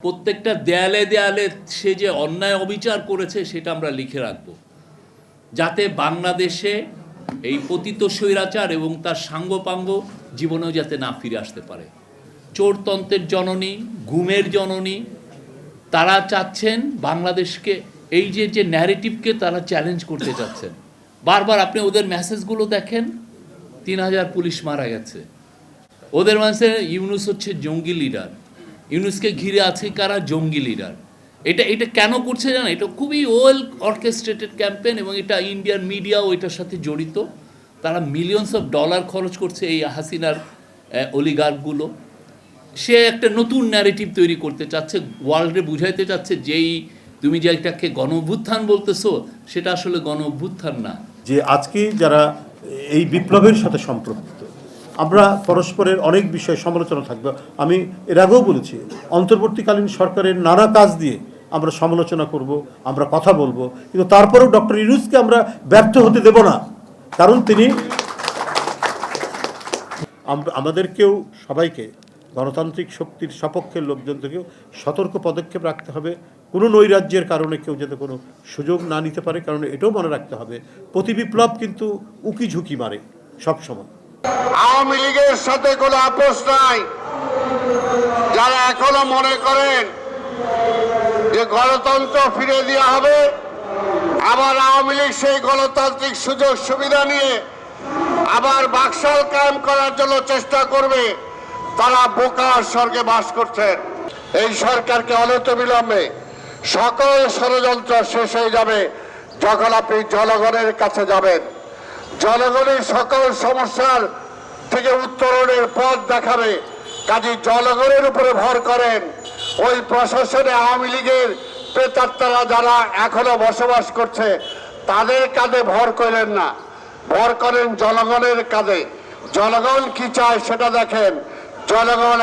প্রত্যেকটা দেয়ালে দেয়ালে সে যে অন্যায় অবিচার করেছে সেটা আমরা লিখে রাখব, যাতে বাংলাদেশে এই পতিত স্বৈরাচার এবং তার সাঙ্গপাঙ্গ জীবনেও যাতে না ফিরে আসতে পারে। চোরতন্ত্রের জননী, ঘুমের জননী, তারা চাচ্ছেন বাংলাদেশকে, এই যে ন্যারেটিভকে তারা চ্যালেঞ্জ করতে চাচ্ছেন। বারবার আপনি ওদের মেসেজগুলো দেখেন, 3000 পুলিশ মারা গেছে, ওদের মাঝে ইউনূস হচ্ছে জঙ্গি লিডার, ইউনূসকে ঘিরে আছে কারা? জঙ্গি লিডার। এটা কেন করছে জানেন? এটা খুবই ওয়েল অর্কেস্ট্রেটেড ক্যাম্পেইন এবং এটা ইন্ডিয়ান মিডিয়াও এটার সাথে জড়িত। তারা মিলিয়নস অফ ডলার খরচ করছে এই হাসিনার অলিগার্কগুলো। সে একটা নতুন ন্যারেটিভ তৈরি করতে চাচ্ছে, ওয়ার্ল্ডে বুঝাইতে চাচ্ছে যেই তুমি যে এটাকে গণ অভ্যুত্থান বলতেছো সেটা আসলে গণ অভ্যুত্থান না। যে আজকে যারা এই বিপ্লবের সাথে সম্পৃক্ত, আমরা পরস্পরের অনেক বিষয়ে সমালোচনা থাকবে। আমি এর আগেও বলেছি, অন্তর্বর্তীকালীন সরকারের নানা কাজ দিয়ে আমরা সমালোচনা করব, আমরা কথা বলবো, কিন্তু তারপরেও ডক্টর ইউনূসকে আমরা ব্যর্থ হতে দেব না। কারণ তিনি আমাদেরকেও সবাইকে গণতান্ত্রিক শক্তির সপক্ষের লোকজন থেকেও সতর্ক পদক্ষেপ রাখতে হবে। কোনো নৈরাজ্যের কারণে কেউ যাতে কোনো সুযোগ না নিতে পারে, কারণ এটাও মনে রাখতে হবে প্রতি বিপ্লব কিন্তু উকি ঝুঁকি মারে সবসময়। আওয়ামী লীগের সাথে কোনো আপোষ নাই। যারা এখনো মনে করেন যে গণতন্ত্র ফিরে দেওয়া হবে, আবার আওয়ামী লীগ সেই গণতান্ত্রিক সুযোগ সুবিধা নিয়ে আবার বাকশাল কায়েম করার জন্য চেষ্টা করবে, তারা বোকার স্বর্গে বাস করছেন। এই সরকারকে অনতিবিলম্বে সকল ষড়যন্ত্র শেষ হয়ে যাবে যখন আপনি জনগণের কাছে যাবেন। জনগণের সকল সমস্যার থেকে উত্তরণের পথ দেখাবে। কাজে জনগণের উপরে ভর করেন। ওই প্রশাসনে আওয়ামী লীগের প্রেতাত্মারা যারা এখনো বসবাস করছে তাদের কাঁধে ভর করেন না, ভর করেন জনগণের কাঁধে। জনগণ কি চায় সেটা দেখেন। জনগণ